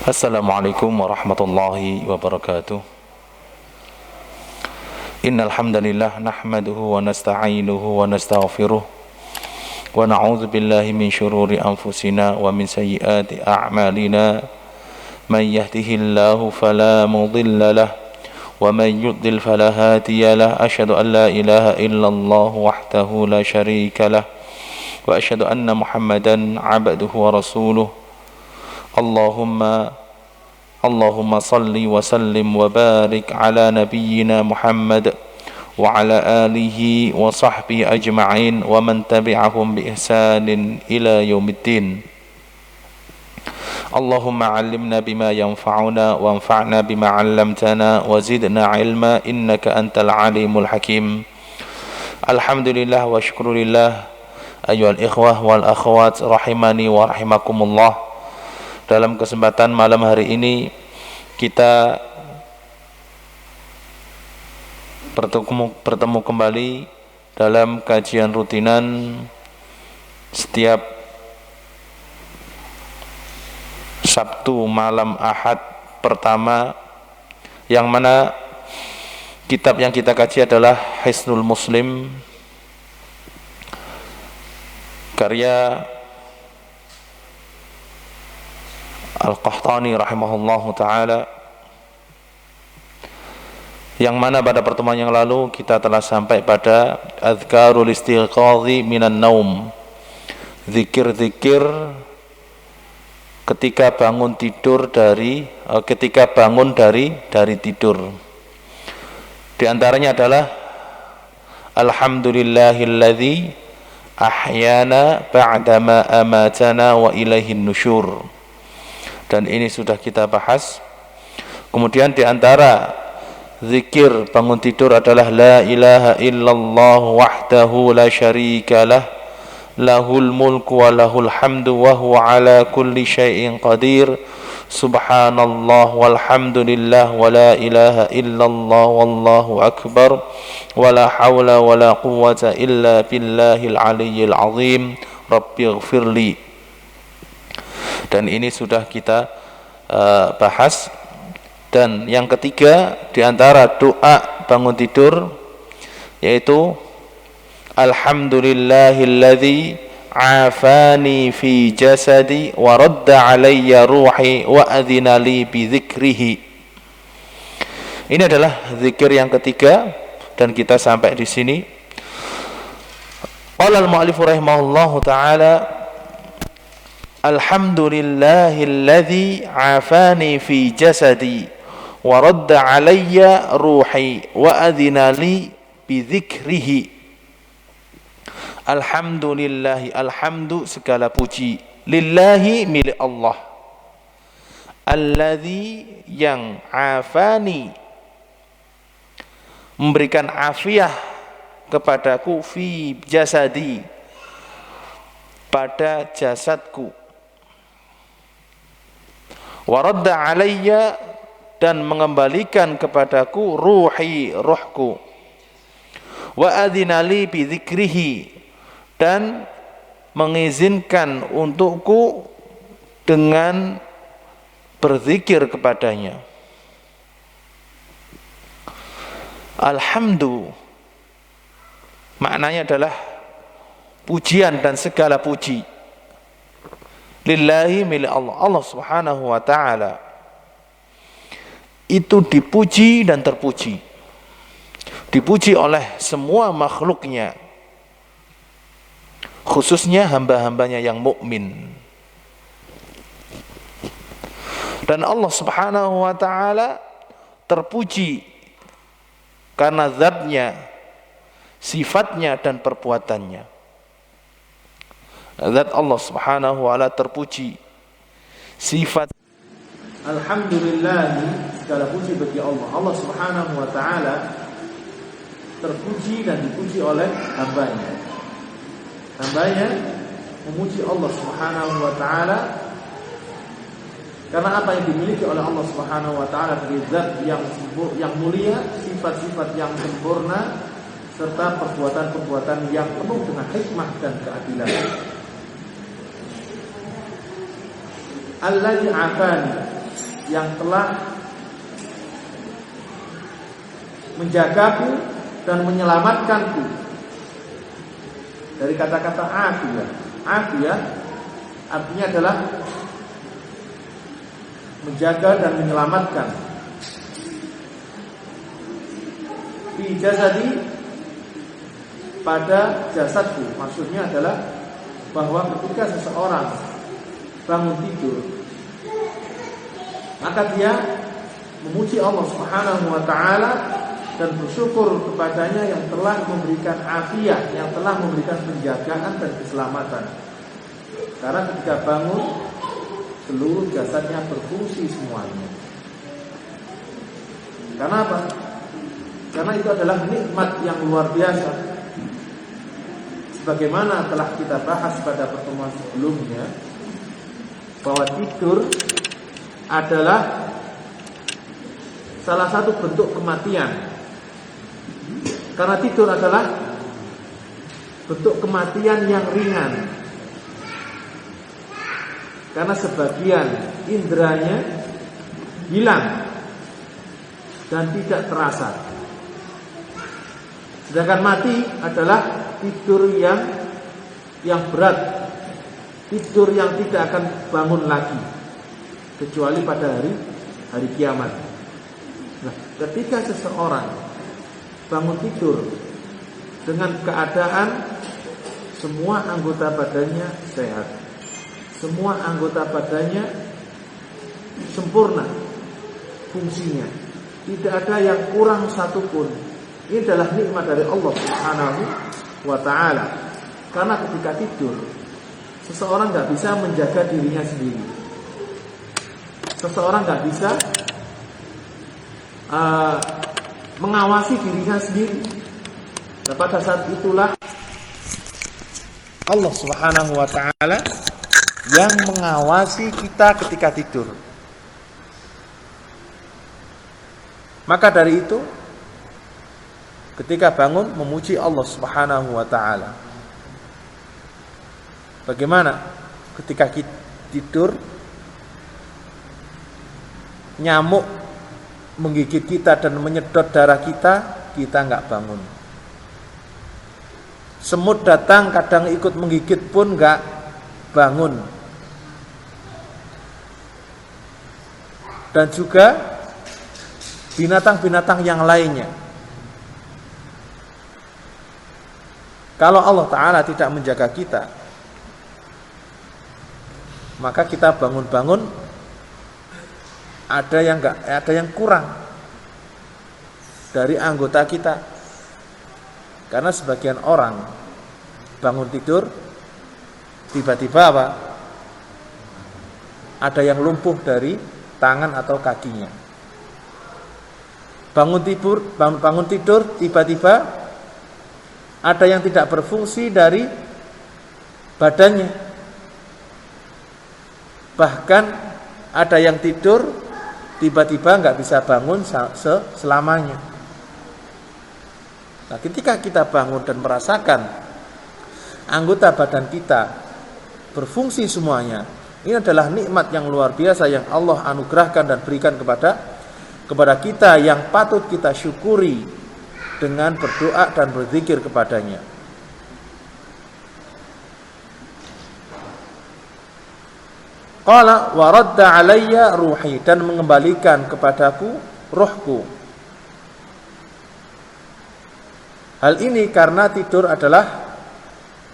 Assalamualaikum warahmatullahi wabarakatuh. Innal hamdalillah nahmaduhu wa nasta'inuhu wa nastaghfiruh wa na'udzu billahi min shururi anfusina wa min sayyiati a'malina. Man yahdihillahu fala mudilla lahu wa man yudlil fala hadiya lahu. Asyhadu an la ilaha illallah wahdahu la syarika lahu wa asyhadu anna Muhammadan 'abduhu wa rasuluh. Allahumma salli wa sallim wa barik ala nabiyyina Muhammad wa ala alihi wa sahbihi ajma'in wa man tabi'ahum bi ihsanin ila yaumiddin. Allahumma 'allimna bima yanfa'una wa anfa'na bima 'allamtana wa zidna 'ilma innaka antal 'alimul hakim. Alhamdulillah wa syukurillah ayyuhal ikhwah wal akhwat rahimani wa rahimakumullah. Dalam kesempatan malam hari ini kita bertemu kembali dalam kajian rutinan setiap Sabtu malam Ahad pertama, yang mana kitab yang kita kaji adalah Hisnul Muslim karya Al-Qahtani rahimahullahu ta'ala, yang mana pada pertemuan yang lalu kita telah sampai pada Adhkarul Istiqadhi minan Naum, zikir-zikir ketika bangun dari tidur. Di antaranya adalah Alhamdulillahilladzi ahyana ba'dama amatana wa ilaihin nusyur. Dan ini sudah kita bahas. Kemudian di antara zikir bangun tidur adalah la ilaha illallah wahdahu la syarika lah, lahul mulku wa lahul hamdu wa huwa ala kulli syai'in qadir. Subhanallah walhamdulillah wa la ilaha illallah wallahu akbar wa la hawla wa la quwwata illa billahil aliyyil azim. Rabbighfirli. Dan ini sudah kita bahas. Dan yang ketiga di antara doa bangun tidur yaitu Alhamdulillahilladzi afani fi jasadi wa radda alayya ruhi wa adhina li bi dzikrihi. Ini adalah zikir yang ketiga dan kita sampai di sini. Qala al-mu'allif rahimahullahu ta'ala Alhamdulillahilladzi afani fi jasadi wa radda alayya ruhi wa adhina li bi dzikrihi. Alhamdulillahi, alhamdu segala puji, lillahi milik Allah, alladzi yang afani memberikan afiah kepadaku fi jasadi pada jasadku, wa radda alayya dan mengembalikan kepadaku ruhi rohku, wa adhina li bi dzikrihi dan mengizinkan untukku dengan berzikir kepadanya. Alhamdu maknanya adalah pujian dan segala puji, lillahi milik Allah. Allah subhanahu wa ta'ala itu dipuji dan terpuji, dipuji oleh semua makhluknya, khususnya hamba-hambanya yang mukmin. Dan Allah subhanahu wa ta'ala terpuji karena zatnya, sifatnya dan perbuatannya. Zat Allah subhanahu wa ta'ala terpuji, sifat. Alhamdulillah, segala puji bagi Allah. Allah subhanahu wa ta'ala terpuji dan dipuji oleh hambanya. Hambanya memuji Allah subhanahu wa ta'ala karena apa yang dimiliki oleh Allah subhanahu wa ta'ala dari zat yang mulia, sifat-sifat yang sempurna, serta perbuatan-perbuatan yang penuh dengan hikmah dan keadilan. Alladzi afani, yang telah menjagaku dan menyelamatkanku. Dari kata-kata afiyah. Afiyah artinya adalah menjaga dan menyelamatkan. Fi jasadi, pada jasadku. Maksudnya adalah bahwa ketika seseorang bangun tidur, maka dia memuji Allah Subhanahu wa taala dan bersyukur kepadanya yang telah memberikan afiat, yang telah memberikan penjagaan dan keselamatan. Karena ketika bangun, seluruh jasadnya berfungsi semuanya. Karena apa? Karena itu adalah nikmat yang luar biasa. Sebagaimana telah kita bahas pada pertemuan sebelumnya, bahwa tidur adalah salah satu bentuk kematian. Karena tidur adalah bentuk kematian yang ringan. Karena sebagian indranya hilang dan tidak terasa. Sedangkan mati adalah tidur yang berat, tidur yang tidak akan bangun lagi kecuali pada hari kiamat. Nah, ketika seseorang bangun tidur dengan keadaan semua anggota badannya sehat, semua anggota badannya sempurna fungsinya, tidak ada yang kurang satupun. Ini adalah nikmat dari Allah Subhanahu wa ta'ala. Karena ketika tidur, seseorang gak bisa menjaga dirinya sendiri. Seseorang gak bisa mengawasi dirinya sendiri. Dan pada saat itulah Allah Subhanahu wa ta'ala yang mengawasi kita ketika tidur. Maka dari itu, ketika bangun memuji Allah Subhanahu wa ta'ala. Bagaimana ketika kita tidur, nyamuk menggigit kita dan menyedot darah kita enggak bangun. Semut datang kadang ikut menggigit pun enggak bangun. Dan juga binatang-binatang yang lainnya. Kalau Allah Ta'ala tidak menjaga kita, maka kita bangun-bangun ada yang kurang dari anggota kita. Karena sebagian orang bangun tidur tiba-tiba apa? Ada yang lumpuh dari tangan atau kakinya. Bangun tidur tiba-tiba ada yang tidak berfungsi dari badannya. Bahkan ada yang tidur tiba-tiba nggak bisa bangun selamanya. Nah, ketika kita bangun dan merasakan anggota badan kita berfungsi semuanya, ini adalah nikmat yang luar biasa yang Allah anugerahkan dan berikan kepada kita, yang patut kita syukuri dengan berdoa dan berzikir kepadanya. Qala wa radda alayya ruhi, dan mengembalikan kepadaku rohku. Hal ini karena tidur adalah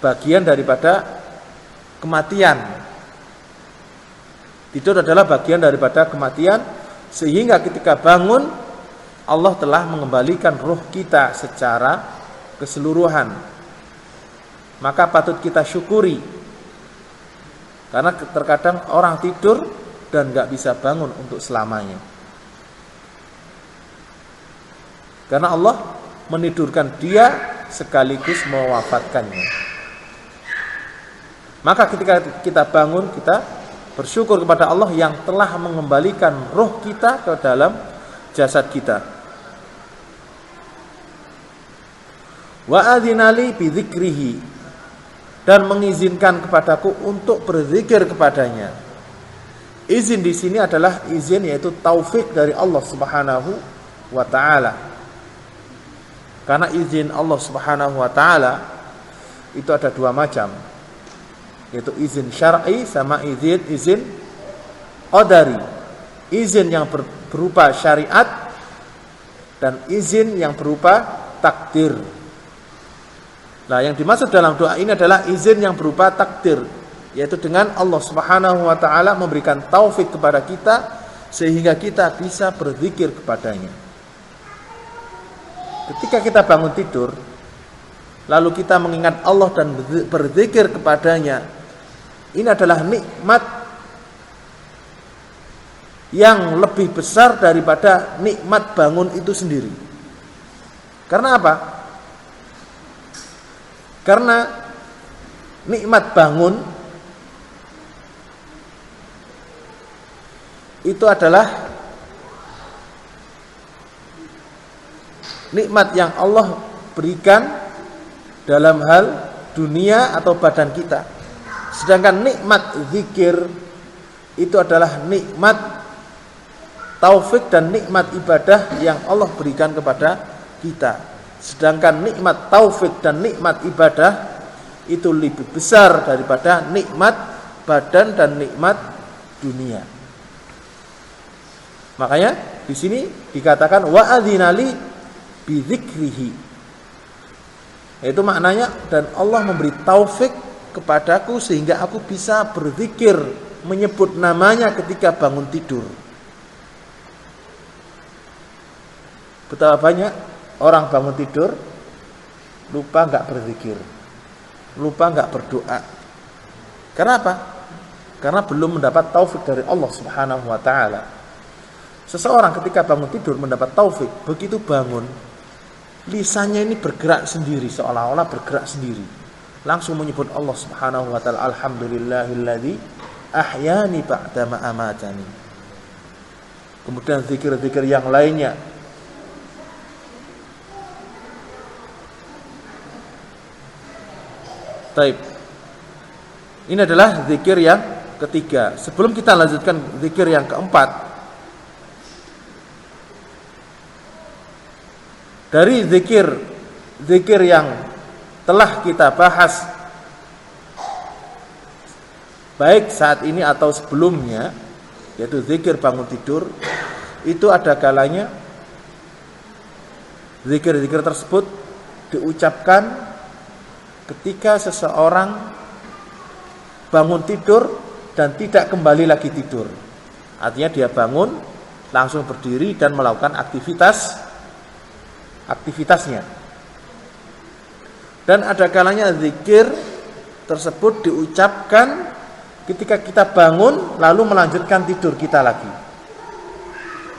bagian daripada kematian. Tidur adalah bagian daripada kematian, sehingga ketika bangun Allah telah mengembalikan ruh kita secara keseluruhan. Maka patut kita syukuri. Karena terkadang orang tidur dan gak bisa bangun untuk selamanya. Karena Allah menidurkan dia sekaligus mewafatkannya. Maka ketika kita bangun, kita bersyukur kepada Allah yang telah mengembalikan ruh kita ke dalam jasad kita. Wa adzinali bi dzikrihi, dan mengizinkan kepadaku untuk berzikir kepadanya. Izin di sini adalah izin, yaitu taufik dari Allah Subhanahu wa taala. Karena izin Allah Subhanahu wa taala itu ada dua macam, yaitu izin syar'i sama izin qadari. Izin yang berupa syariat dan izin yang berupa takdir. Nah, yang dimaksud dalam doa ini adalah izin yang berupa takdir, yaitu dengan Allah Subhanahu wa taala memberikan taufik kepada kita sehingga kita bisa berzikir kepadanya. Ketika kita bangun tidur, lalu kita mengingat Allah dan berzikir kepadanya, ini adalah nikmat yang lebih besar daripada nikmat bangun itu sendiri. Karena apa? Karena nikmat bangun itu adalah nikmat yang Allah berikan dalam hal dunia atau badan kita. Sedangkan nikmat zikir itu adalah nikmat taufik dan nikmat ibadah yang Allah berikan kepada kita. Sedangkan nikmat taufik dan nikmat ibadah itu lebih besar daripada nikmat badan dan nikmat dunia. Makanya di sini dikatakan wa adzinali bi dzikrihi. Itu maknanya, dan Allah memberi taufik kepadaku sehingga aku bisa berzikir, menyebut namanya ketika bangun tidur. Betapa banyak orang bangun tidur lupa enggak berzikir, lupa enggak berdoa. Karena apa? Karena belum mendapat taufik dari Allah Subhanahu wa taala. Seseorang ketika bangun tidur mendapat taufik, begitu bangun lisannya ini bergerak sendiri, seolah-olah bergerak sendiri, langsung menyebut Allah Subhanahu wa taala, alhamdulillahilladzi ahyani ba'da ma amatani. Kemudian zikir-zikir yang lainnya. Taib. Ini adalah zikir yang ketiga. Sebelum kita lanjutkan zikir yang keempat, dari zikir yang telah kita bahas baik saat ini atau sebelumnya, yaitu zikir bangun tidur, itu ada kalanya zikir-zikir tersebut diucapkan ketika seseorang bangun tidur dan tidak kembali lagi tidur. Artinya dia bangun, langsung berdiri dan melakukan aktivitasnya. Dan ada kalanya zikir tersebut diucapkan ketika kita bangun lalu melanjutkan tidur kita lagi.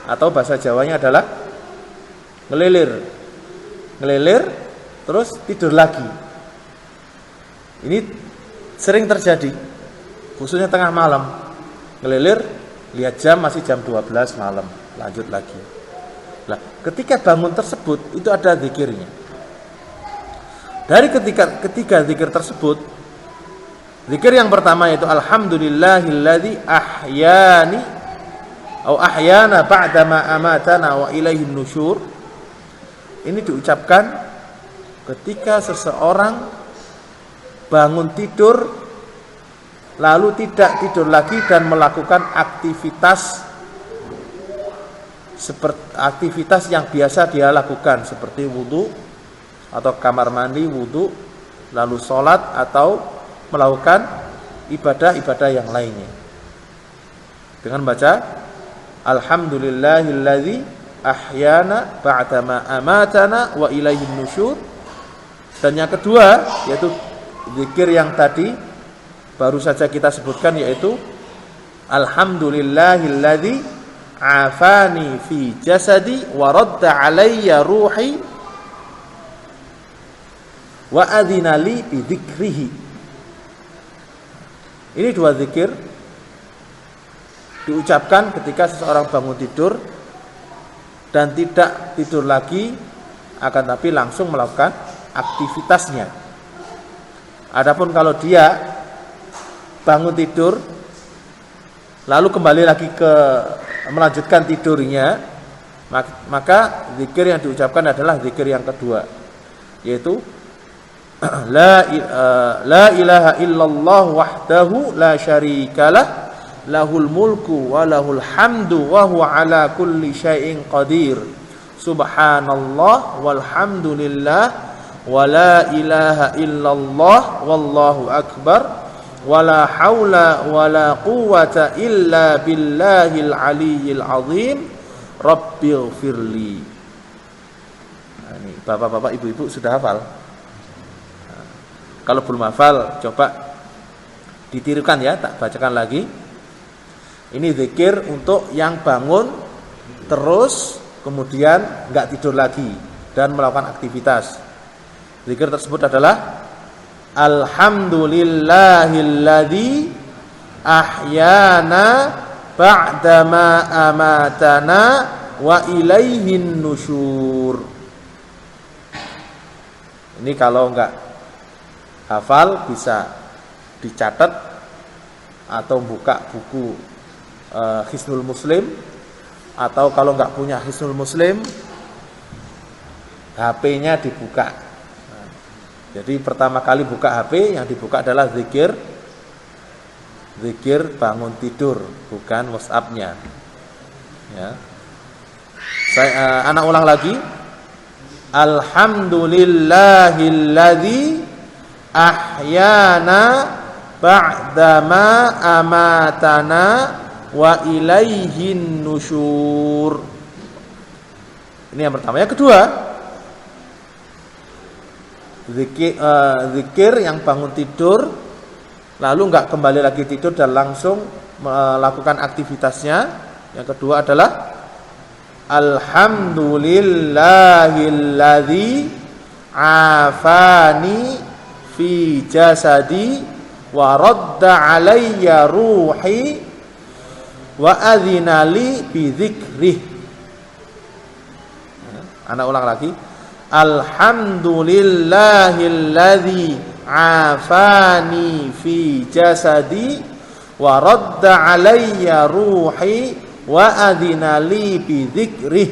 Atau bahasa Jawanya adalah ngelilir terus tidur lagi. Ini sering terjadi, khususnya tengah malam. Ngelilir, lihat jam masih jam 12 malam, lanjut lagi. Nah, ketika bangun tersebut itu ada zikirnya. Dari ketika zikir tersebut, zikir yang pertama yaitu alhamdulillahilladzi ahyani atau ahyana ba'da ma amatana wa ilaihin nusyur. Ini diucapkan ketika seseorang bangun tidur lalu tidak tidur lagi dan melakukan aktivitas yang biasa dia lakukan, seperti wudu atau kamar mandi, wudu, lalu sholat atau melakukan ibadah-ibadah yang lainnya dengan baca alhamdulillahilladzi ahyana ba'da ma amatana wa ilaihin nusyur. Dan yang kedua yaitu zikir yang tadi baru saja kita sebutkan, yaitu alhamdulillahilladzi afani fi jasadi wa radda alayya ruhi wa adzina li bi dzikrihi. Ini dua zikir diucapkan ketika seseorang bangun tidur dan tidak tidur lagi, akan tapi langsung melakukan aktivitasnya. Adapun kalau dia bangun tidur lalu kembali lagi ke melanjutkan tidurnya, maka zikir yang diucapkan adalah zikir yang kedua, yaitu la ilaha illallah wahdahu la syarikalah lahul mulku wa lahul hamdu wa huwa ala kulli syai'in qadir subhanallah walhamdulillah wa la ilaha illallah wallahu akbar wa la haula wa la quwwata illa billahil aliyyil azim rabbighfirli. Nah, ini bapak-bapak ibu-ibu sudah hafal? Nah, kalau belum hafal coba ditirukan ya, tak bacakan lagi. Ini zikir untuk yang bangun terus kemudian enggak tidur lagi dan melakukan aktivitas. Zikir tersebut adalah alhamdulillahilladzi ahyana ba'dama amatana wa ilaihin nusyur. Ini kalau enggak hafal bisa dicatat atau buka buku Hisnul Muslim, atau kalau enggak punya Hisnul Muslim HP-nya dibuka. Nah, jadi pertama kali buka HP yang dibuka adalah zikir bangun tidur, bukan WhatsApp-nya. Ya. Anak ulang lagi. Alhamdulillahilladzi ahyana ba'dama amatana wa ilaihin nusyur. Ini yang pertama. Yang kedua, zikir yang bangun tidur lalu enggak kembali lagi tidur dan langsung melakukan aktivitasnya. Yang kedua adalah alhamdulillahilladzi afani fi jasadi wa radda alayya ruhi wa adzinali bi dzikrih. Anak ulang lagi. Alhamdulillahilladzi afani fi jasadi wa radda alayya ruhi wa adzinali bi dzikrih.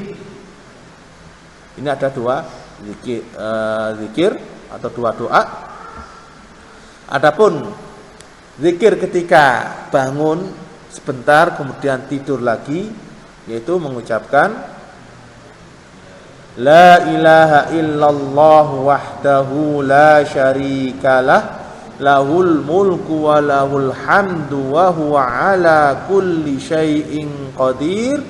Ini ada dua zikir atau dua doa. Adapun zikir ketika bangun sebentar kemudian tidur lagi, yaitu mengucapkan la ilaha illallah wahdahu la syarikalah lahul mulku wa lahul hamdu wa huwa ala kulli syai'in qadir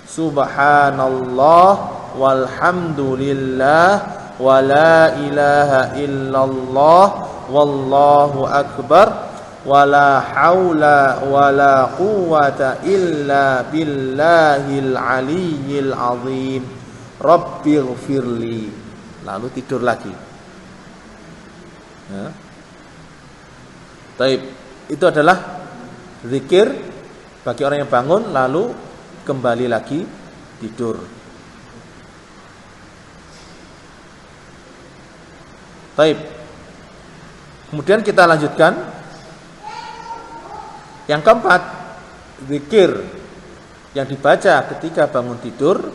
subhanallah walhamdulillah wa la ilaha illallah wallahu akbar wala haula wala quwwata illa billahil aliyyil azim rabbighfirli. Lalu tidur lagi. Ya. Taib. Itu adalah zikir bagi orang yang bangun lalu kembali lagi tidur. Taib. Kemudian kita lanjutkan. Yang keempat, zikir yang dibaca ketika bangun tidur.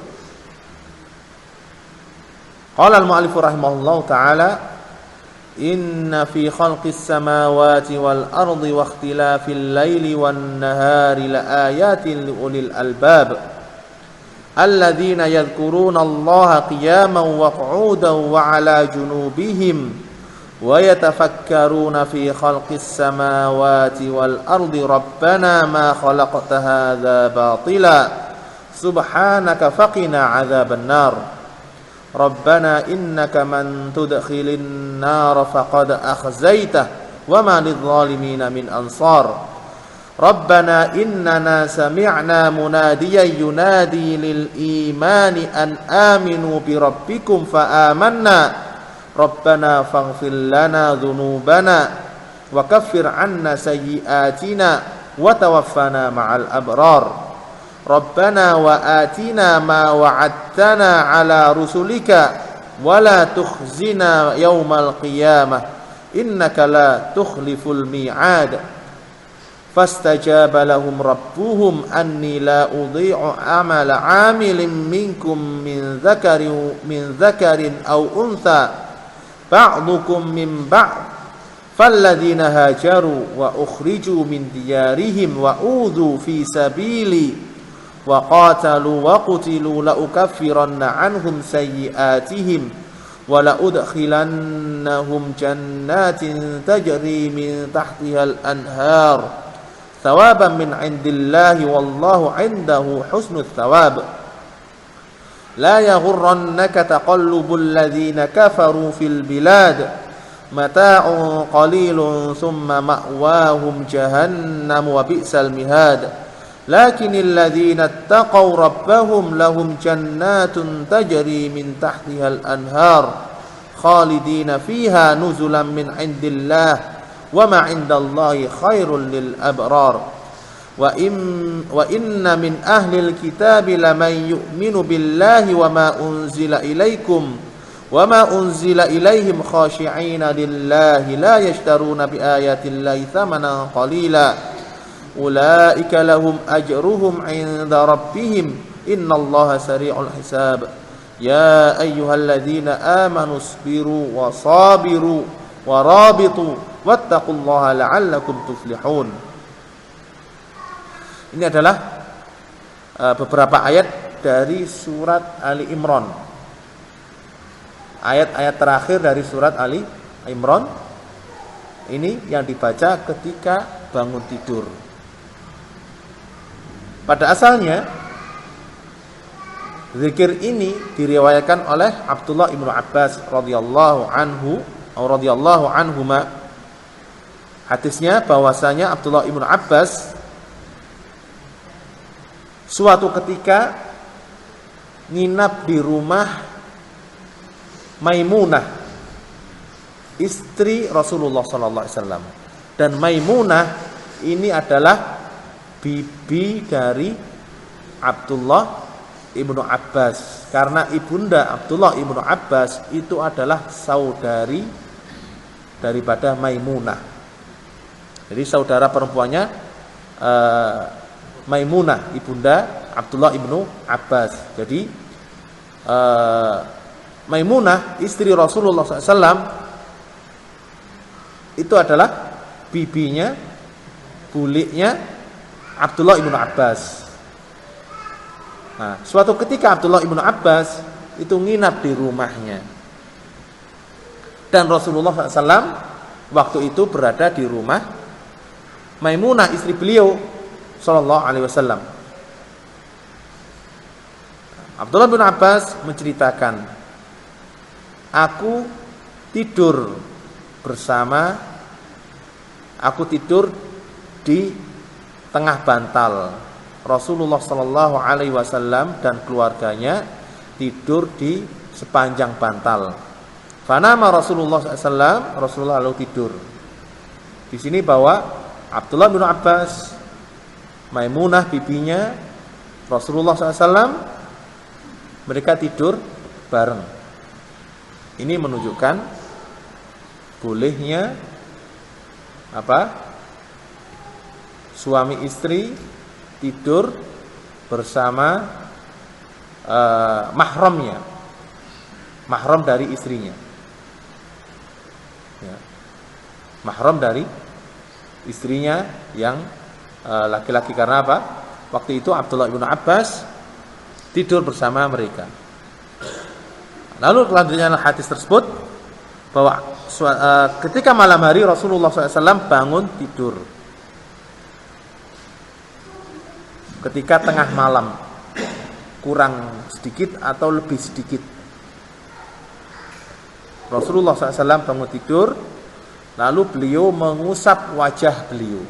Qala al-mu'allif rahimahullahu ta'ala, inna fi khalqis samawati wal ardi wa ikhtilafil laili wan nahari laayatin liulil albab alladzina yadhkuruna Allaha qiyaman wa qu'udan wa 'ala junubihim wa yatafakkaruna fi khalqis samawati wal ardi rabbana ma khalaqta hadza batila subhanaka faqina 'adzaban nar rabbana innaka man tudkhilin nar faqad akhzaitah wa ma lidh-dhalimin min ansar rabbana innana sami'na munadiyan yunadi lil imani an aminu bi rabbikum fa amanna rabbana faghfir lana dhunubana wa kaffir 'anna sayyi'atina wa tawaffana ma'al abrar rabbana wa atina ma wa'adtana 'ala rusulika wa la tukhzina yaumal qiyamah innaka la tukhliful mi'ad. fastajaba lahum rabbuhum anni la udhi'u amala 'amilin minkum min dzakarin aw untha ba'dukum min ba'd falladzina hajaru wa ukhriju min diyarihim wa udhu fi sabili wa qatalu wa qutilu la ukaffiranna 'anhum sayyi'atihim wa la udkhilannahum jannatin tajri min tahtiha al-anhar thawaban min 'indillahi wallahu 'indahu husnul thawab la yaghurrannaka taqallubul ladzina kafaru fil bilad mata'un qalilun thumma ma'wahum jahannam wa bi'sal mihad lakinil ladzina ittaqaw rabbahum lahum jannatun tajri min tahtiha al-anhar khalidina fiha nuzulan min 'indillah wa ma 'indallahi khairul lil abrar wa inna min ahlil kitabi laman yu'minu billahi wa ma unzila ilaikum wa ma unzila ilaihim khashi'ina lillahi la yashtaruna bi ayatillahi thamanan qalila ulaika lahum ajruhum 'inda rabbihim innallaha sari'ul hisab ya ayyuhalladzina amanu isbiru wa sabiru wa rabitu wattaqullaha la'allakum tuflihun. Ini adalah beberapa ayat dari surat Ali Imran. Ayat-ayat terakhir dari surat Ali Imran ini yang dibaca ketika bangun tidur. Pada asalnya zikir ini diriwayatkan oleh Abdullah ibnu Abbas radhiyallahu anhuma. Hadisnya bahwasanya Abdullah ibnu Abbas suatu ketika nginap di rumah Maimunah, istri Rasulullah sallallahu alaihi wasallam. Dan Maimunah ini adalah bibi dari Abdullah ibnu Abbas, karena ibunda Abdullah ibnu Abbas itu adalah saudari daripada Maimunah. Jadi saudara perempuannya Maimunah, ibunda Abdullah ibnu Abbas. Jadi Maimunah istri Rasulullah SAW itu adalah bibinya, buliknya Abdullah ibnu Abbas. Nah, suatu ketika Abdullah ibnu Abbas itu nginap di rumahnya, dan Rasulullah SAW waktu itu berada di rumah Maimunah istri beliau sallallahu alaihi wasallam. Abdullah bin Abbas menceritakan, aku tidur di tengah bantal. Rasulullah sallallahu alaihi wasallam dan keluarganya tidur di sepanjang bantal. Fanama Rasulullah SAW, Rasulullah lalu tidur. Di sini bahwa Abdullah bin Abbas, Maimunah bibinya Rasulullah SAW, mereka tidur bareng. Ini menunjukkan bolehnya suami istri tidur bersama mahramnya, mahram dari istrinya, ya. Mahram dari istrinya yang laki-laki. Karena apa? Waktu itu Abdullah bin Abbas tidur bersama mereka. Lalu kelanjutannya hadis tersebut bahwa ketika malam hari Rasulullah SAW bangun tidur ketika tengah malam, kurang sedikit atau lebih sedikit. Rasulullah SAW bangun tidur, lalu beliau mengusap wajah beliau,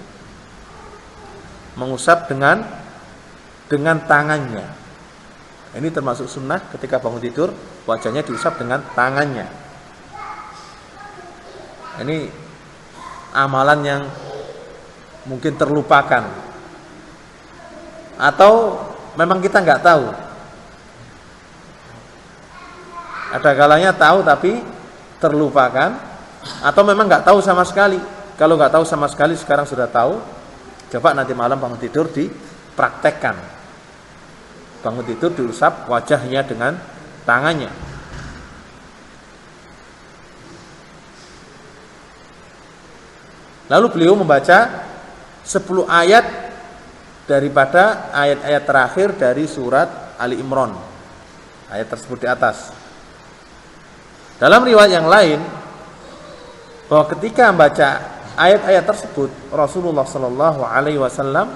mengusap dengan tangannya. Ini termasuk sunnah, ketika bangun tidur wajahnya diusap dengan tangannya. Ini amalan yang mungkin terlupakan, atau memang kita nggak tahu. Ada kalanya tahu tapi terlupakan, atau memang nggak tahu sama sekali. Kalau nggak tahu sama sekali sekarang sudah tahu, Coba nanti malam bangun tidur dipraktekkan. Bangun tidur diusap wajahnya dengan tangannya. Lalu beliau membaca 10 ayat daripada ayat-ayat terakhir dari surat Ali Imran. Ayat tersebut di atas. Dalam riwayat yang lain bahwa ketika membaca ayat-ayat tersebut Rasulullah Shallallahu Alaihi Wasallam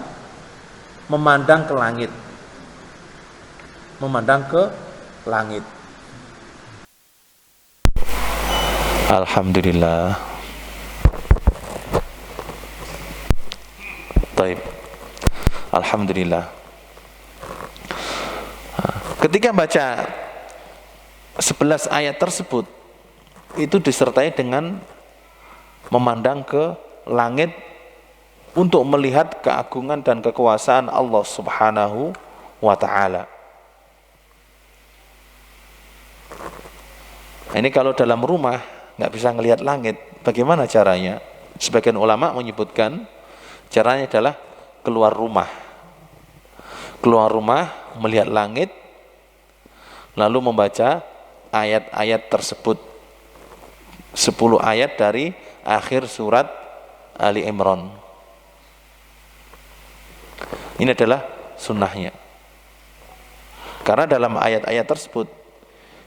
memandang ke langit, Alhamdulillah. Taib. Alhamdulillah. Ketika baca 11 ayat tersebut itu disertai dengan memandang ke langit untuk melihat keagungan dan kekuasaan Allah Subhanahu wa ta'ala. Ini kalau dalam rumah nggak bisa ngelihat langit, bagaimana caranya? Sebagian ulama menyebutkan caranya adalah keluar rumah melihat langit, lalu membaca ayat-ayat tersebut, 10 ayat dari akhir surat Ali Imran. Ini adalah sunnahnya, karena dalam ayat-ayat tersebut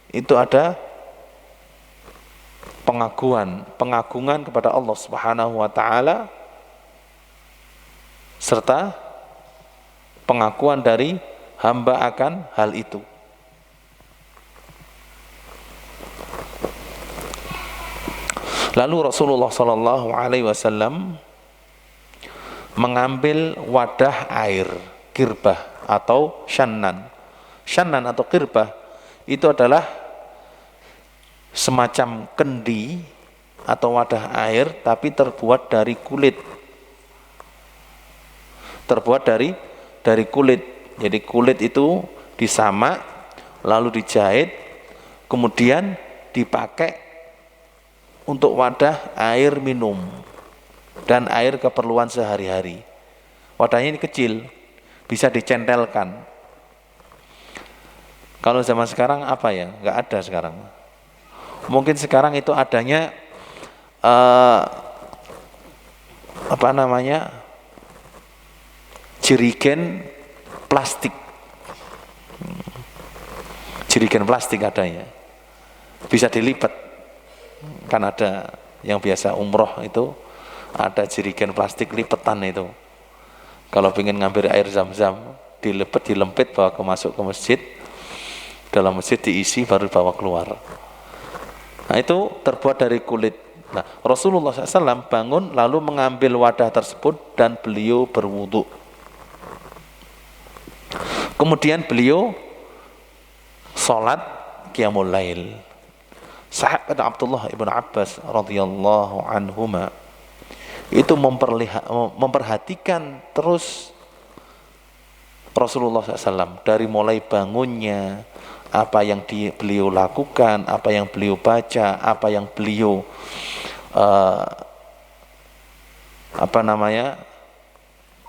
itu ada pengagungan kepada Allah Subhanahu wa ta'ala, serta pengakuan dari hamba akan hal itu. Lalu Rasulullah Sallallahu Alaihi Wasallam mengambil wadah air, kirbah atau shannan. Shannan atau kirbah itu adalah semacam kendi atau wadah air, tapi terbuat dari kulit. Jadi kulit itu disamak, lalu dijahit, kemudian dipakai untuk wadah air minum dan air keperluan sehari-hari. Wadahnya ini kecil, bisa dicentelkan. Kalau zaman sekarang apa ya? Nggak ada sekarang. Mungkin sekarang itu adanya jerigen plastik. Jerigen plastik adanya, bisa dilipat. Kan ada yang biasa umroh itu ada jerigen plastik lipetan itu. Kalau ingin ngambil air zam-zam, dilempit bawa masuk ke masjid, dalam masjid diisi baru bawa keluar. Nah itu terbuat dari kulit. Nah Rasulullah SAW bangun lalu mengambil wadah tersebut dan beliau berwudu. Kemudian beliau sholat qiyamul lail. Sahabat Abdullah ibn Abbas radhiyallahu anhuma itu memperhatikan terus Rasulullah SAW dari mulai bangunnya, apa yang beliau lakukan, apa yang beliau baca, apa yang beliau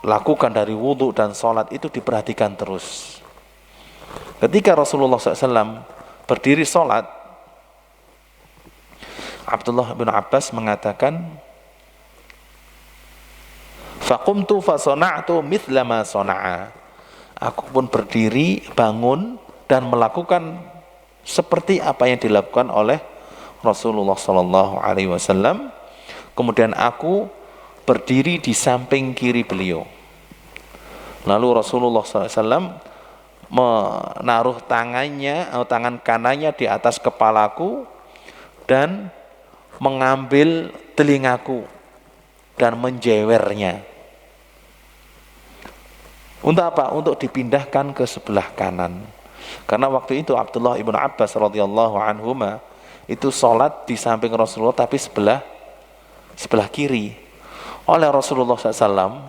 lakukan dari wudhu dan sholat, itu diperhatikan terus. Ketika Rasulullah SAW berdiri sholat, Abdullah bin Abbas mengatakan, faqumtu fasona'tu mithla ma sona'a. Aku pun berdiri, bangun dan melakukan seperti apa yang dilakukan oleh Rasulullah sallallahu alaihi wasallam. Kemudian aku berdiri di samping kiri beliau. Lalu Rasulullah sallallahu alaihi wasallam menaruh tangannya atau tangan kanannya di atas kepalaku dan mengambil telingaku dan menjewernya. Untuk apa? Untuk dipindahkan ke sebelah kanan. Karena waktu itu Abdullah ibn Abbas radhiyallahu anhuma itu sholat di samping Rasulullah tapi sebelah kiri. Oleh Rasulullah SAW,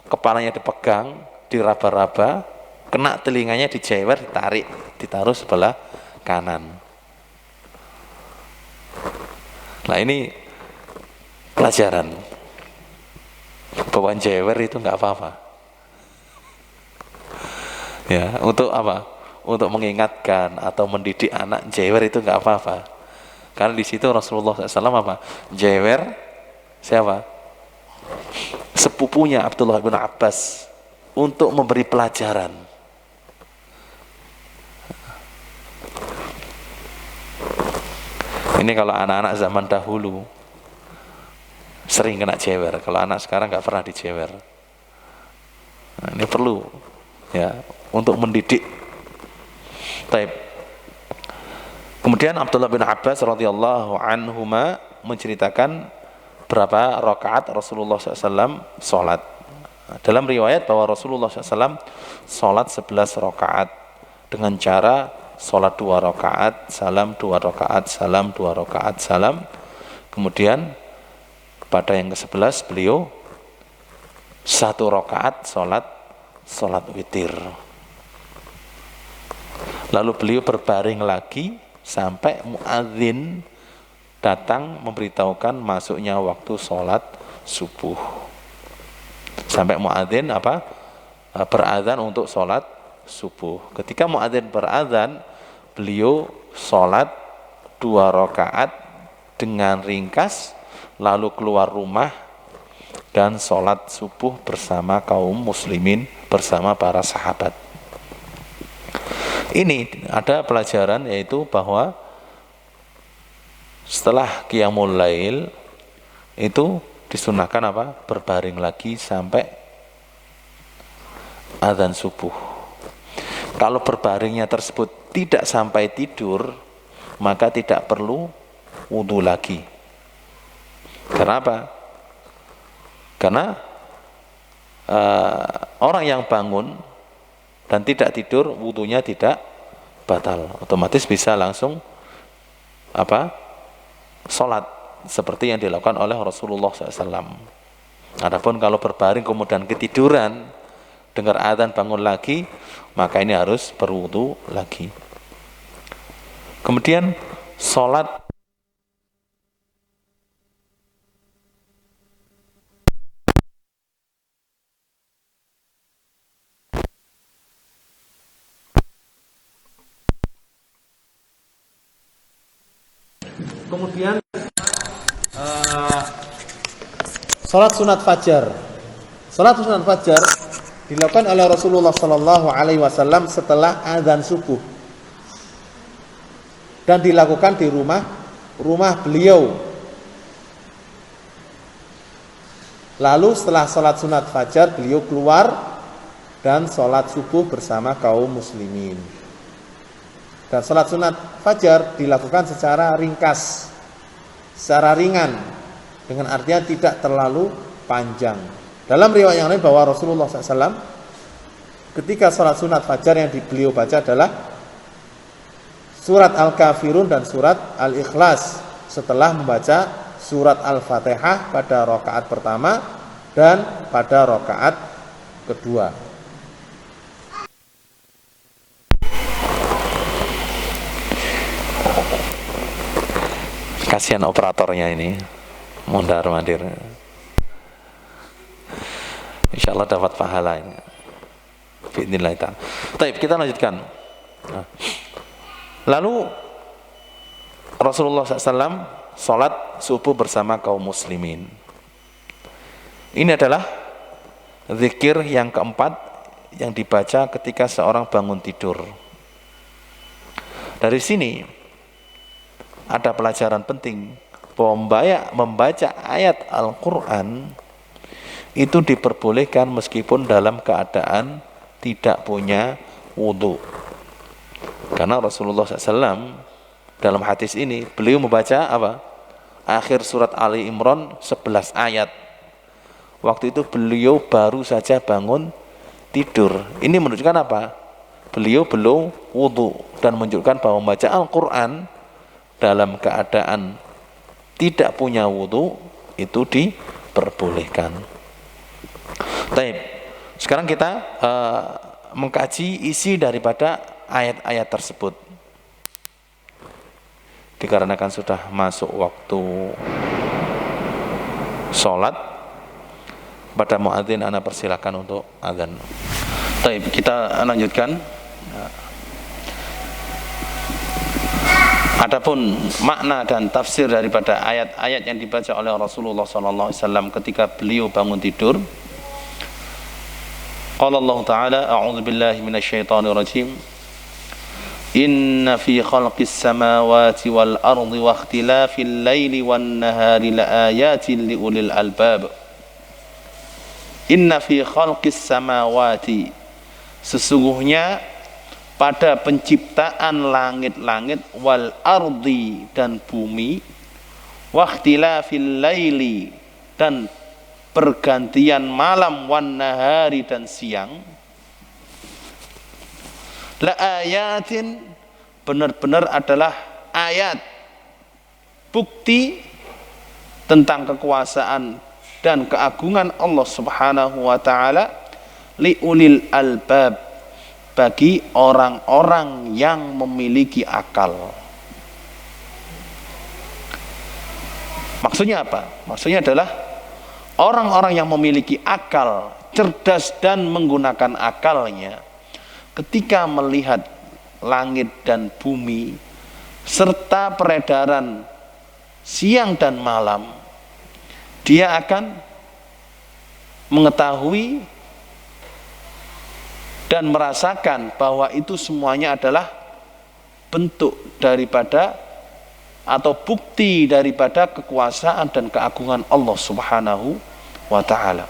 kepalanya dipegang, diraba-raba, kena telinganya dijewer, ditaruh sebelah kanan. Nah ini pelajaran. Bawaan jewer itu nggak apa-apa. Ya, untuk apa? Untuk mengingatkan atau mendidik anak jewer itu nggak apa-apa. Karena di situ Rasulullah SAW apa? Jewer siapa? Sepupunya Abdullah bin Abbas untuk memberi pelajaran. Ini kalau anak-anak zaman dahulu sering kena jewer, kalau anak sekarang nggak pernah dijewer. Nah, ini perlu ya untuk mendidik. Taib. Kemudian Abdullah bin Abbas radhiyallahu anhuma menceritakan berapa rakaat Rasulullah SAW sholat. Dalam riwayat bahwa Rasulullah SAW sholat 11 rakaat dengan cara sholat 2 rakaat, salam 2 rakaat, salam 2 rakaat, salam. Kemudian pada yang ke-11 beliau 1 rakaat sholat witir. Lalu beliau berbaring lagi sampai muadzin datang memberitahukan masuknya waktu sholat subuh. Sampai muadzin apa? Berazan untuk sholat subuh. Ketika muadzin berazan, beliau sholat 2 rakaat dengan ringkas, lalu keluar rumah dan sholat subuh bersama kaum muslimin, bersama para sahabat. Ini ada pelajaran, yaitu bahwa setelah qiyamul lail itu disunahkan apa? Berbaring lagi sampai azan subuh. Kalau berbaringnya tersebut tidak sampai tidur, maka tidak perlu wudu lagi. Kenapa? Karena orang yang bangun dan tidak tidur, wudunya tidak batal, otomatis bisa langsung apa? Sholat seperti yang dilakukan oleh Rasulullah SAW. Adapun kalau berbaring kemudian ketiduran, dengar adzan bangun lagi, maka ini harus berwudu lagi. Kemudian sholat Kemudian sholat sunat fajar. Sholat sunat fajar dilakukan oleh Rasulullah Sallallahu Alaihi Wasallam setelah azan subuh dan dilakukan di rumah beliau. Lalu setelah sholat sunat fajar, beliau keluar dan sholat subuh bersama kaum muslimin. Dan sholat sunat fajar dilakukan secara ringkas, secara ringan, dengan artian tidak terlalu panjang. Dalam riwayat yang lain bahwa Rasulullah SAW ketika sholat sunat fajar yang beliau baca adalah surat Al-Kafirun dan surat Al-Ikhlas setelah membaca surat Al-Fatihah pada rakaat pertama dan pada rakaat kedua. Kasihan operatornya ini, mondar mandir. Insya Allah dapat pahala ini. Bismillah ta'ala. Baik, kita lanjutkan. Lalu Rasulullah SAW sholat subuh bersama kaum muslimin. Ini adalah zikir yang keempat yang dibaca ketika seorang bangun tidur. Dari sini ada pelajaran penting bahwa membaca ayat Al-Quran itu diperbolehkan meskipun dalam keadaan tidak punya wudu. Karena Rasulullah SAW dalam hadis ini beliau membaca apa? Akhir surat Ali Imran 11 ayat. Waktu itu beliau baru saja bangun tidur. Ini menunjukkan apa? Beliau belum wudu dan menunjukkan bahwa membaca Al-Quran dalam keadaan tidak punya wudu itu diperbolehkan. Baik, sekarang kita mengkaji isi daripada ayat-ayat tersebut. Dikarenakan sudah masuk waktu sholat, Pada muadzin ana persilakan untuk azan. Baik, kita lanjutkan. Adapun makna dan tafsir daripada ayat-ayat yang dibaca oleh Rasulullah SAW ketika beliau bangun tidur. Qala Allah Ta'ala, a'udzu billahi minasyaitonir rajim. Inna fi khalqis samawati wal ardi wa ikhtilafil laili wan nahari laayatin liulil albab. Inna fi khalqis samawati, sesungguhnya pada penciptaan langit-langit, wal ardi dan bumi, wakhtilafil laili dan pergantian malam, wan nahari dan siang, la ayatin, benar-benar adalah ayat, bukti tentang kekuasaan dan keagungan Allah Subhanahu wa taala, li ulil albab, bagi orang-orang yang memiliki akal. Maksudnya apa? Maksudnya adalah orang-orang yang memiliki akal, cerdas dan menggunakan akalnya, ketika melihat langit dan bumi serta peredaran siang dan malam, dia akan mengetahui dan merasakan bahwa itu semuanya adalah bentuk daripada atau bukti daripada kekuasaan dan keagungan Allah Subhanahu wa ta'ala.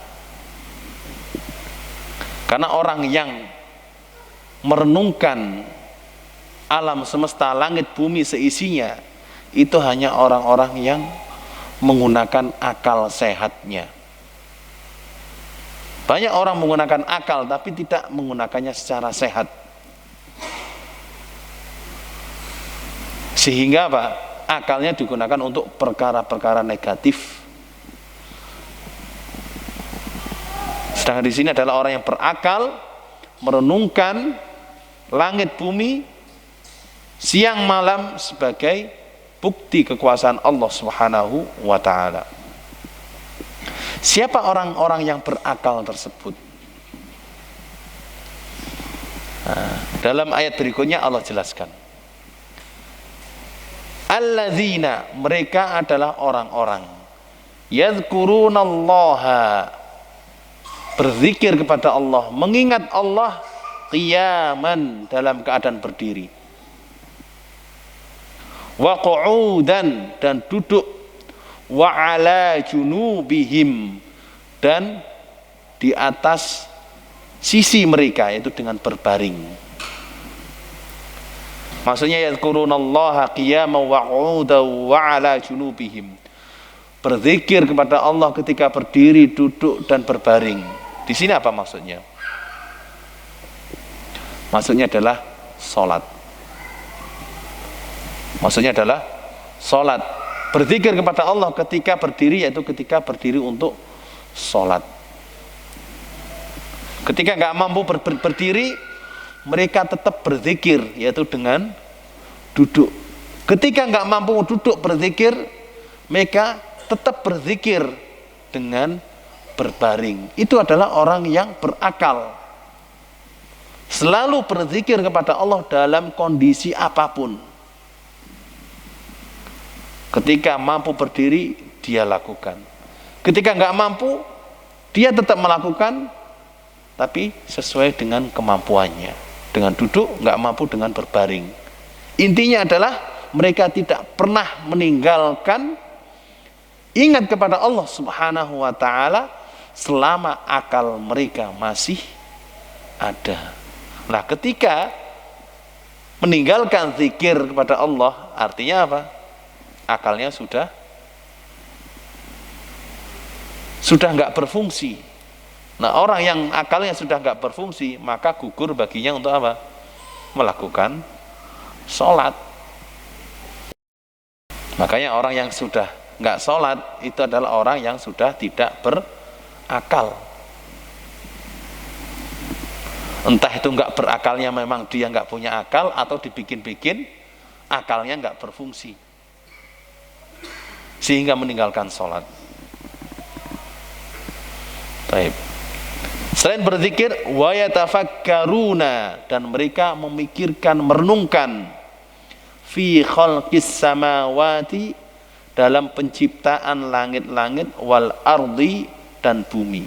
Karena orang yang merenungkan alam semesta, langit bumi seisinya, itu hanya orang-orang yang menggunakan akal sehatnya. Banyak orang menggunakan akal tapi tidak menggunakannya secara sehat. Sehingga apa? Akalnya digunakan untuk perkara-perkara negatif. Sedangkan di sini adalah orang yang berakal, merenungkan langit bumi, siang malam sebagai bukti kekuasaan Allah Subhanahu wa ta'ala. Siapa orang-orang yang berakal tersebut? Dalam ayat berikutnya Allah jelaskan, alladzina, mereka adalah orang-orang yadhkurunallaha, berzikir kepada Allah, mengingat Allah, qiyaman, dalam keadaan berdiri, wa qu'udan, dan duduk, wa ala junubihim, dan di atas sisi mereka, yaitu dengan berbaring. Maksudnya yadhkurunallaha qiyaman wa qu'udan wa ala junubihim, berzikir kepada Allah ketika berdiri, duduk dan berbaring. Di sini apa maksudnya? Maksudnya adalah salat. Maksudnya adalah salat. Berzikir kepada Allah ketika berdiri, yaitu ketika berdiri untuk sholat. Ketika nggak mampu berdiri, mereka tetap berzikir, yaitu dengan duduk. Ketika nggak mampu duduk berzikir, mereka tetap berzikir dengan berbaring. Itu adalah orang yang berakal, selalu berzikir kepada Allah dalam kondisi apapun. Ketika mampu berdiri, dia lakukan. Ketika nggak mampu, dia tetap melakukan, tapi sesuai dengan kemampuannya. Dengan duduk, nggak mampu dengan berbaring. Intinya adalah mereka tidak pernah meninggalkan ingat kepada Allah Subhanahu wa ta'ala selama akal mereka masih ada. Nah, ketika meninggalkan zikir kepada Allah, artinya apa? Akalnya sudah nggak berfungsi. Nah, orang yang akalnya sudah nggak berfungsi, maka gugur baginya untuk apa? Melakukan sholat. Makanya orang yang sudah nggak sholat itu adalah orang yang sudah tidak berakal. Entah itu nggak berakalnya memang dia nggak punya akal, atau dibikin-bikin akalnya nggak berfungsi sehingga meninggalkan sholat. Baik. Selain berzikir, wa yatafakkaruna, dan mereka memikirkan, merenungkan fi khalqis samawati, dalam penciptaan langit-langit, wal ardi, dan bumi.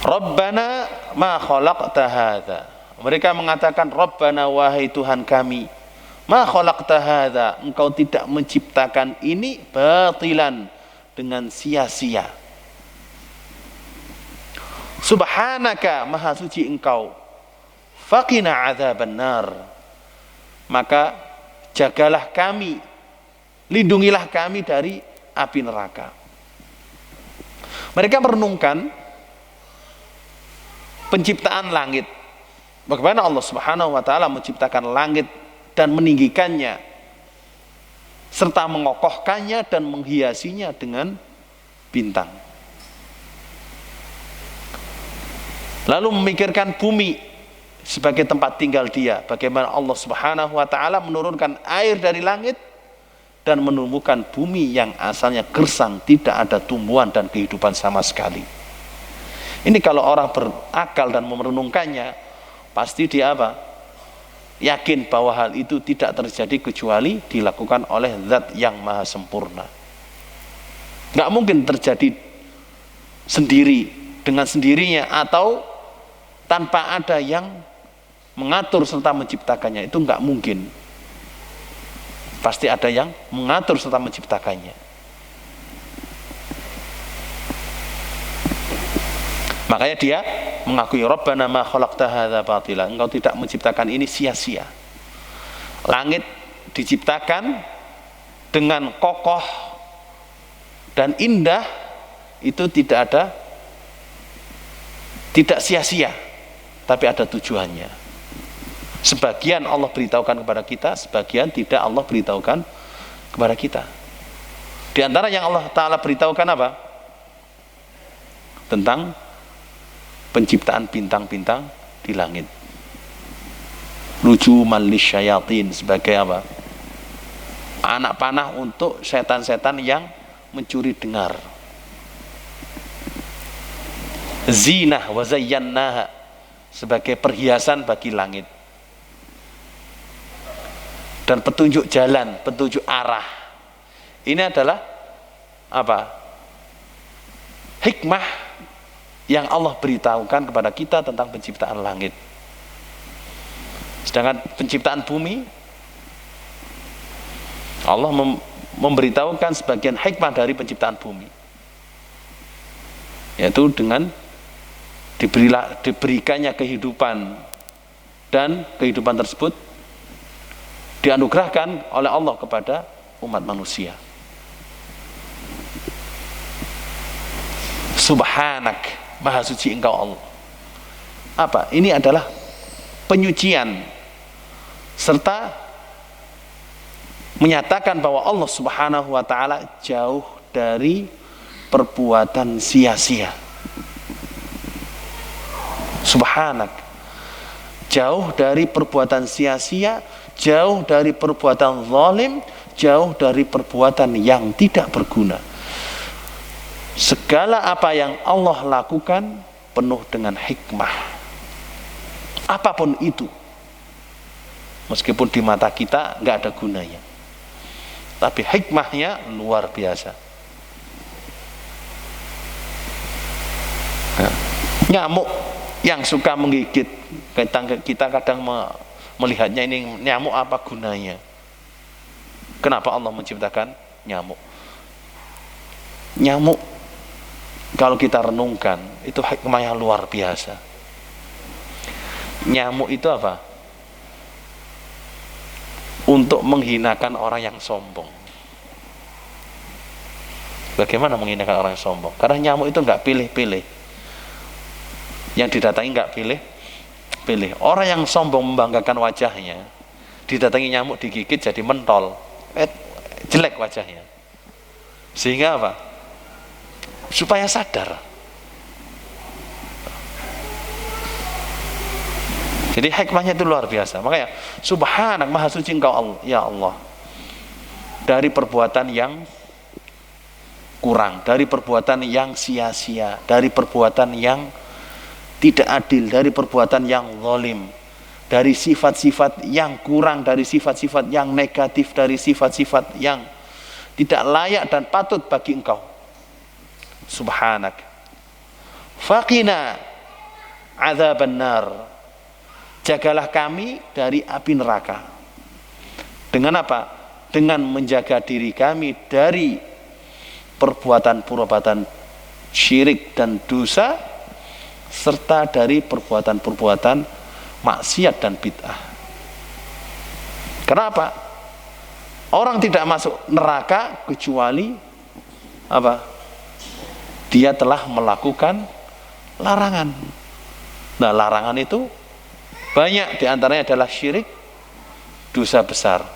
Rabbana ma khalaqta hadza, mereka mengatakan Rabbana, wahai Tuhan kami, ma khalaqta hadza, engkau tidak menciptakan ini batilan, dengan sia-sia. Subhanaka, maha suci engkau, faqina adzabannar, maka jagalah kami, lindungilah kami dari api neraka. Mereka merenungkan penciptaan langit, bagaimana Allah Subhanahu wa taala menciptakan langit dan meninggikannya serta mengokohkannya dan menghiasinya dengan bintang. Lalu memikirkan bumi sebagai tempat tinggal dia, bagaimana Allah Subhanahu wa taala menurunkan air dari langit dan menumbuhkan bumi yang asalnya gersang, tidak ada tumbuhan dan kehidupan sama sekali. Ini kalau orang berakal dan merenungkannya, pasti dia apa? Yakin bahwa hal itu tidak terjadi kecuali dilakukan oleh Zat yang maha sempurna. Nggak mungkin terjadi sendiri, dengan sendirinya, atau tanpa ada yang mengatur serta menciptakannya. Itu nggak mungkin. Pasti ada yang mengatur serta menciptakannya. Makanya dia mengakui Rabbana ma khalaqta hadza batila, engkau tidak menciptakan ini sia-sia. Langit diciptakan dengan kokoh dan indah, itu tidak sia-sia, tapi ada tujuannya. Sebagian Allah beritahukan kepada kita, sebagian tidak Allah beritahukan kepada kita. Di antara yang Allah Ta'ala beritahukan apa? Tentang penciptaan bintang-bintang di langit. Nujuman lisyayatin, sebagai apa? Anak panah untuk setan-setan yang mencuri dengar. Zinah wa zayyannaha, sebagai perhiasan bagi langit. Dan petunjuk jalan, petunjuk arah. Ini adalah apa? Hikmah yang Allah beritahukan kepada kita tentang penciptaan langit. Sedangkan penciptaan bumi, Allah memberitahukan sebagian hikmah dari penciptaan bumi, yaitu dengan diberikannya kehidupan, dan kehidupan tersebut dianugerahkan oleh Allah kepada umat manusia. Subhanak, maha suci engkau Allah. Apa? Ini adalah penyucian serta menyatakan bahwa Allah Subhanahu wa taala jauh dari perbuatan sia-sia. Subhanak, jauh dari perbuatan sia-sia, jauh dari perbuatan zalim, jauh dari perbuatan yang tidak berguna. Segala apa yang Allah lakukan penuh dengan hikmah, apapun itu, meskipun di mata kita nggak ada gunanya, tapi hikmahnya luar biasa. Nah, nyamuk yang suka menggigit, kita kadang melihatnya, ini nyamuk apa gunanya? Kenapa Allah menciptakan nyamuk? Nyamuk, kalau kita renungkan, itu hikmahnya luar biasa. Nyamuk itu apa? Untuk menghinakan orang yang sombong. Bagaimana menghinakan orang yang sombong? Karena nyamuk itu nggak pilih-pilih. Yang didatangi nggak pilih. Orang yang sombong membanggakan wajahnya, didatangi nyamuk, digigit jadi mentol, jelek wajahnya. Sehingga apa? Supaya sadar. Jadi hikmahnya itu luar biasa. Makanya subhanak, maha suci engkau Allah, ya Allah, dari perbuatan yang kurang, dari perbuatan yang sia-sia, dari perbuatan yang tidak adil, dari perbuatan yang zalim, dari sifat-sifat yang kurang, dari sifat-sifat yang negatif, dari sifat-sifat yang tidak layak dan patut bagi Engkau. Subhanak. Faqina adzaban nar. Jagalah kami dari api neraka. Dengan apa? Dengan menjaga diri kami dari perbuatan-perbuatan syirik dan dosa, serta dari perbuatan-perbuatan maksiat dan bid'ah. Kenapa? Orang tidak masuk neraka kecuali apa? Dia telah melakukan larangan. Nah, larangan itu banyak, diantaranya adalah syirik, dosa besar,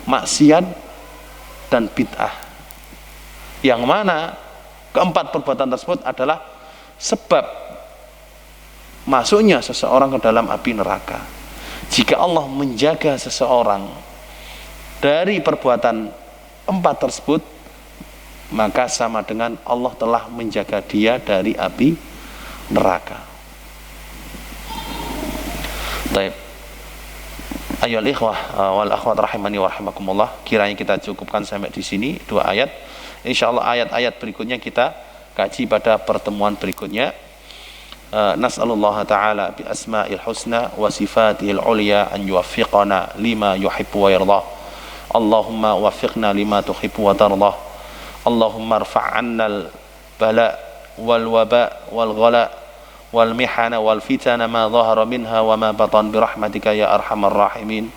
maksiat, dan bid'ah. Yang mana keempat perbuatan tersebut adalah sebab masuknya seseorang ke dalam api neraka. Jika Allah menjaga seseorang dari perbuatan empat tersebut, maka sama dengan Allah telah menjaga dia dari api neraka. Baik. Ayolah ikhwah wal akhwat rahimani wa rahimakumullah. Kiranya kita cukupkan sampai di sini 2 ayat. Insyaallah ayat-ayat berikutnya kita kaji pada pertemuan berikutnya. Nas'alullah ta'ala bi asma'il husna wa sifatihil ulya an yuwaffiqana lima yuhibbu wa yardah. Allahumma waffiqna lima tuhibbu wa tardah. Allahumma irfa' 'annal bala wal waba wal ghala wal mihana wal fitana ma dhahara minha wa ma batan bi rahmatika ya arhamar rahimin.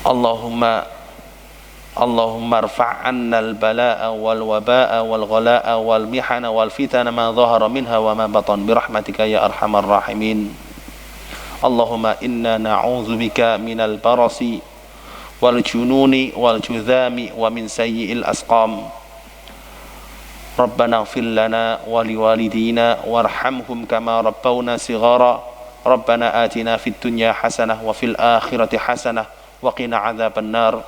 Allahumma irfa' 'annal balaa'a wal wabaa'a wal ghalaa'a wal mihana wal fitana ma dhahara minha wa ma batan bi rahmatika ya arhamar rahimin. Allahumma inna na'udzubika minal barasi wal jununi wal judhami wa min sayyi'il asqam. Rabbana ighfir lana wa liwalidina warhamhum kama rabbawna shighara. Rabbana atina fid dunya hasanah wa fil akhirati hasanah wa qina adzaban nar.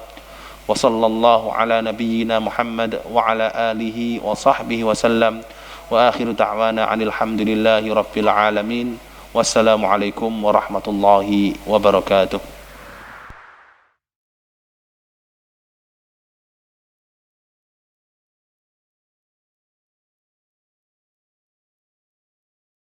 Wa sallallahu ala nabiyyina Muhammad wa ala alihi wa sahbihi wa sallam. Wa akhiru da'wana 'anil hamdulillahi rabbil alamin. Wassalamu alaikum warahmatullahi wabarakatuh.